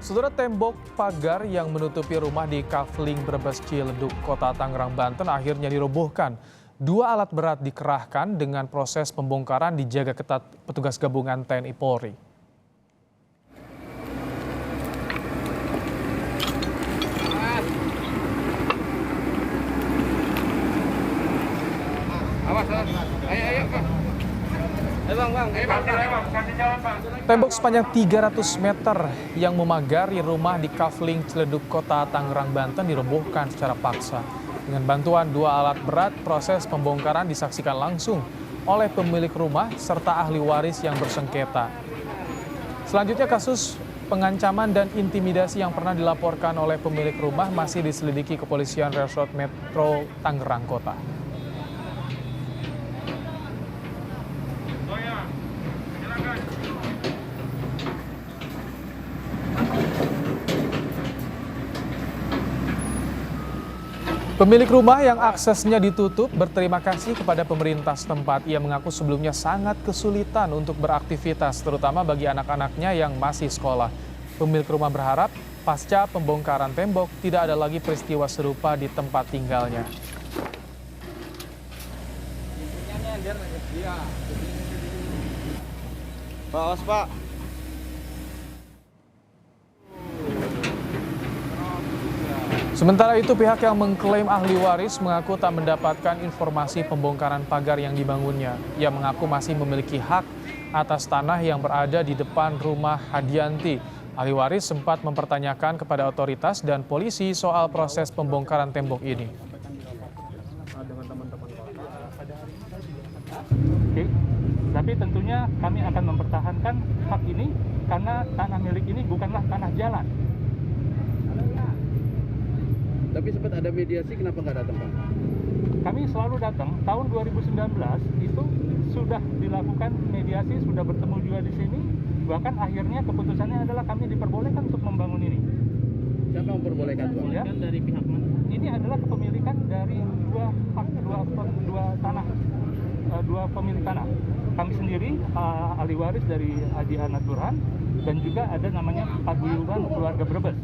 Saudara, tembok pagar yang menutupi rumah di Kafling Brebes Ciledug, Kota Tangerang, Banten akhirnya dirobohkan. Dua alat berat dikerahkan dengan proses pembongkaran dijaga ketat petugas gabungan TNI Polri. Tembok sepanjang 300 meter yang memagari rumah di Kafling Ciledug, Kota Tangerang, Banten dirobohkan secara paksa. Dengan bantuan dua alat berat, proses pembongkaran disaksikan langsung oleh pemilik rumah serta ahli waris yang bersengketa. Selanjutnya, kasus pengancaman dan intimidasi yang pernah dilaporkan oleh pemilik rumah masih diselidiki Kepolisian Resort Metro Tangerang Kota. Pemilik rumah yang aksesnya ditutup berterima kasih kepada pemerintah setempat. Ia mengaku sebelumnya sangat kesulitan untuk beraktivitas, terutama bagi anak-anaknya yang masih sekolah. Pemilik rumah berharap pasca pembongkaran tembok tidak ada lagi peristiwa serupa di tempat tinggalnya. Pak, Pak. Sementara itu, pihak yang mengklaim ahli waris mengaku tak mendapatkan informasi pembongkaran pagar yang dibangunnya. Ia mengaku masih memiliki hak atas tanah yang berada di depan rumah Hadianti. Ahli waris sempat mempertanyakan kepada otoritas dan polisi soal proses pembongkaran tembok ini. Oke, tapi tentunya kami akan mempertahankan hak ini karena tanah milik ini bukanlah tanah jalan. Tapi sempat ada mediasi, kenapa nggak datang, Pak? Kami selalu datang. Tahun 2019 itu sudah dilakukan mediasi, sudah bertemu juga di sini. Bahkan akhirnya keputusannya adalah kami diperbolehkan untuk membangun ini. Siapa yang memperbolehkan, Pak? Ya, dari pihak mana? Ini adalah kepemilikan dari dua pemilik tanah. Kami sendiri ahli waris dari Haji Anad Burhan dan juga ada namanya Paguyuban Keluarga Brebes.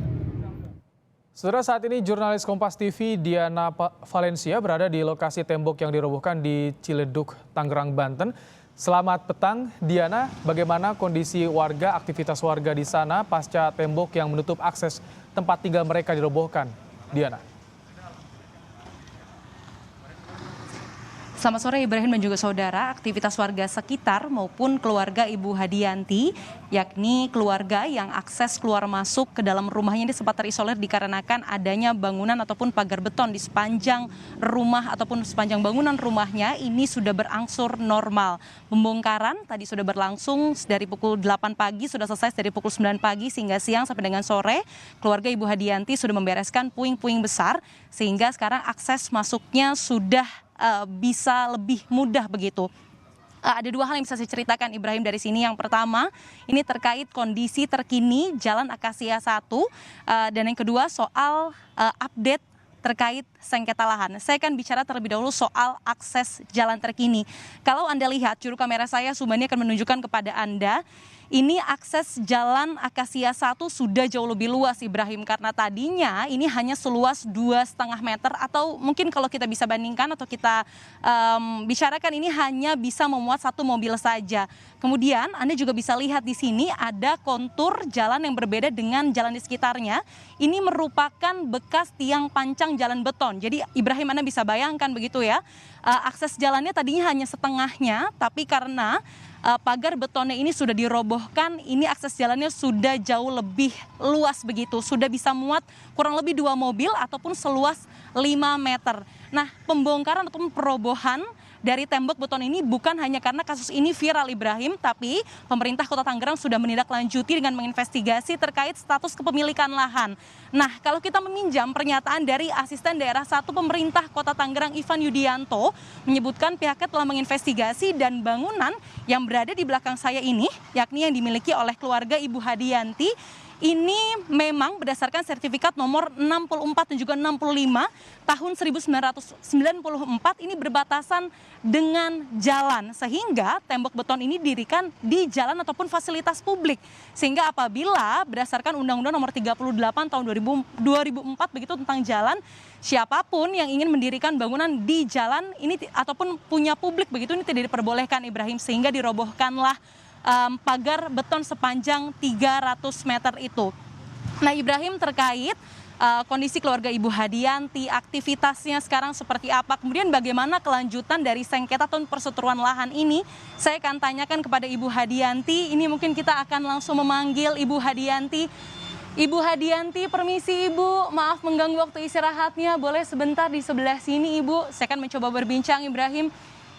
Saudara, saat ini jurnalis Kompas TV Diana Valencia berada di lokasi tembok yang dirobohkan di Ciledug, Tangerang, Banten. Selamat petang, Diana. Bagaimana kondisi warga, aktivitas warga di sana pasca tembok yang menutup akses tempat tinggal mereka dirobohkan? Diana. Selamat sore Ibrahim dan juga saudara. Aktivitas warga sekitar maupun keluarga Ibu Hadianti, yakni keluarga yang akses keluar masuk ke dalam rumahnya ini sempat terisolir dikarenakan adanya bangunan ataupun pagar beton di sepanjang rumah ataupun sepanjang bangunan rumahnya ini sudah berangsur normal. Pembongkaran tadi sudah berlangsung dari pukul 8 pagi, sudah selesai dari pukul 9 pagi sehingga siang sampai dengan sore. Keluarga Ibu Hadianti sudah membereskan puing-puing besar sehingga sekarang akses masuknya sudah bisa lebih mudah begitu. Ada dua hal yang bisa saya ceritakan Ibrahim dari sini. Yang pertama, ini terkait kondisi terkini Jalan Akasia 1 dan yang kedua soal update terkait sengketa lahan. Saya akan bicara terlebih dahulu soal akses jalan terkini. Kalau Anda lihat, juru kamera saya Subani akan menunjukkan kepada Anda, ini akses Jalan Akasia 1 sudah jauh lebih luas Ibrahim, karena tadinya ini hanya seluas 2,5 meter atau mungkin kalau kita bisa bandingkan atau kita bicarakan ini hanya bisa memuat satu mobil saja. Kemudian Anda juga bisa lihat di sini ada kontur jalan yang berbeda dengan jalan di sekitarnya. Ini merupakan bekas tiang pancang jalan beton. Jadi Ibrahim, Anda bisa bayangkan begitu ya, akses jalannya tadinya hanya setengahnya, tapi karena pagar betonnya ini sudah dirobohkan, ini akses jalannya sudah jauh lebih luas begitu, sudah bisa muat kurang lebih 2 mobil ataupun seluas 5 meter. Nah, pembongkaran ataupun perobohan dari tembok beton ini bukan hanya karena kasus ini viral Ibrahim, tapi pemerintah Kota Tangerang sudah menindaklanjuti dengan menginvestigasi terkait status kepemilikan lahan. Nah, kalau kita meminjam pernyataan dari Asisten Daerah 1 Pemerintah Kota Tangerang Ivan Yudianto, menyebutkan pihaknya telah menginvestigasi dan bangunan yang berada di belakang saya ini, yakni yang dimiliki oleh keluarga Ibu Hadianti, ini memang berdasarkan sertifikat nomor 64 dan juga 65 tahun 1994 ini berbatasan dengan jalan, sehingga tembok beton ini didirikan di jalan ataupun fasilitas publik. Sehingga apabila berdasarkan Undang-Undang nomor 38 tahun 2004 begitu tentang jalan, siapapun yang ingin mendirikan bangunan di jalan ini ataupun punya publik begitu ini tidak diperbolehkan, Ibrahim, sehingga dirobohkanlah pagar beton sepanjang 300 meter itu. Nah, Ibrahim, terkait kondisi keluarga Ibu Hadianti, aktivitasnya sekarang seperti apa, kemudian bagaimana kelanjutan dari sengketa atau perseteruan lahan ini, saya akan tanyakan kepada Ibu Hadianti. Ini mungkin kita akan langsung memanggil Ibu Hadianti. Ibu Hadianti, permisi Ibu, maaf mengganggu waktu istirahatnya, boleh sebentar di sebelah sini Ibu, saya akan mencoba berbincang, Ibrahim.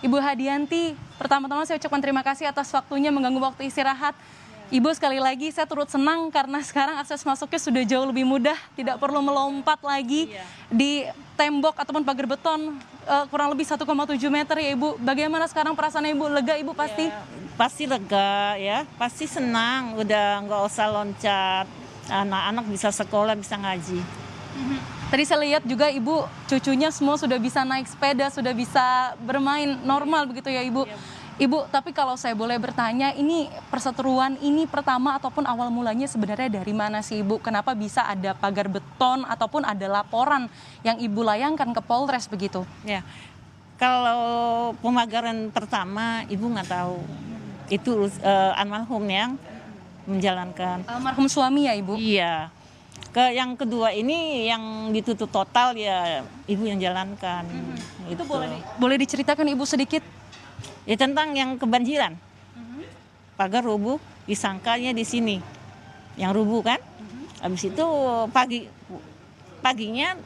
Ibu Hadianti, pertama-tama saya ucapkan terima kasih atas waktunya mengganggu waktu istirahat. Ibu, sekali lagi saya turut senang karena sekarang akses masuknya sudah jauh lebih mudah, tidak perlu melompat lagi di tembok ataupun pagar beton kurang lebih 1,7 meter ya Ibu. Bagaimana sekarang perasaan Ibu? Lega Ibu pasti? Ya, pasti lega ya, pasti senang, udah nggak usah loncat, anak-anak bisa sekolah, bisa ngaji. Tadi saya lihat juga Ibu, cucunya semua sudah bisa naik sepeda, sudah bisa bermain normal begitu ya Ibu. Ibu, tapi kalau saya boleh bertanya, ini perseteruan ini pertama ataupun awal mulanya sebenarnya dari mana sih Ibu? Kenapa bisa ada pagar beton ataupun ada laporan yang Ibu layangkan ke Polres begitu? Ya, kalau pemagaran pertama Ibu nggak tahu, itu almarhum yang menjalankan. Almarhum suami ya Ibu? Iya. Yang kedua ini yang ditutup total ya Ibu yang jalankan. Itu boleh diceritakan Ibu sedikit? Ya tentang yang kebanjiran, pagar rubuh, disangkanya di sini, yang rubuh kan. Habis itu paginya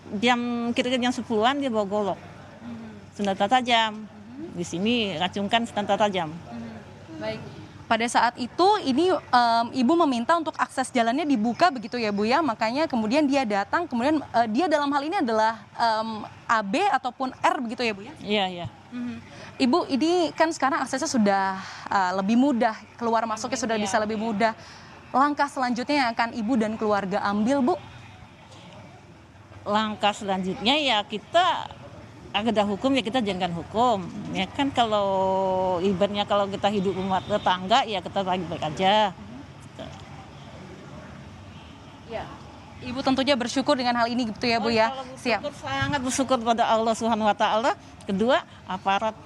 kira-kira jam 10-an dia bawa golok, senjata tajam. Di sini racunkan senjata tajam. Baik. Pada saat itu ini Ibu meminta untuk akses jalannya dibuka begitu ya Bu ya, makanya kemudian dia datang, kemudian dia dalam hal ini adalah AB ataupun R begitu ya Bu ya? Iya, iya. Ibu, ini kan sekarang aksesnya sudah lebih mudah, keluar masuknya sudah bisa lebih mudah. Langkah selanjutnya yang akan Ibu dan keluarga ambil, Bu? Langkah selanjutnya ya kita ada hukum ya kita jalankan hukum. Ya kan kalau ibaratnya kalau kita hidup rumah tetangga ya kita baik-baik aja. Ya. Ibu tentunya bersyukur dengan hal ini gitu ya Bu ya. Siap. Sangat bersyukur pada Allah Subhanahu wa taala. Kedua, aparat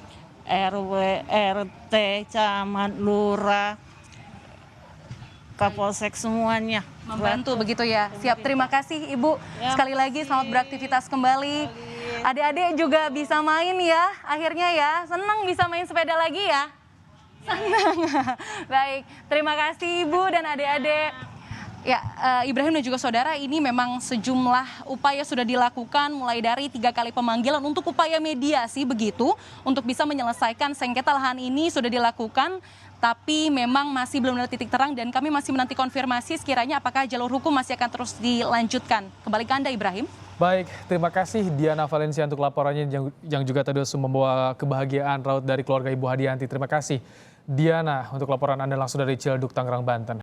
RW, RT, camat, lurah, Kapolsek semuanya Membantu begitu ya. Siap, terima kasih Ibu. Ya, sekali lagi selamat beraktivitas kembali. Adik-adik juga bisa main ya akhirnya ya. Senang bisa main sepeda lagi ya. Senang. Baik, terima kasih Ibu dan adik-adik. Ya, Ibrahim dan juga saudara, ini memang sejumlah upaya sudah dilakukan mulai dari 3 kali pemanggilan untuk upaya mediasi begitu untuk bisa menyelesaikan sengketa lahan ini sudah dilakukan, tapi memang masih belum ada titik terang dan kami masih menanti konfirmasi sekiranya apakah jalur hukum masih akan terus dilanjutkan. Kembali ke Anda Ibrahim. Baik, terima kasih Diana Valencia untuk laporannya yang juga tadi membawa kebahagiaan raut dari keluarga Ibu Hadianti. Terima kasih Diana untuk laporan Anda langsung dari Ciledug, Tangerang, Banten.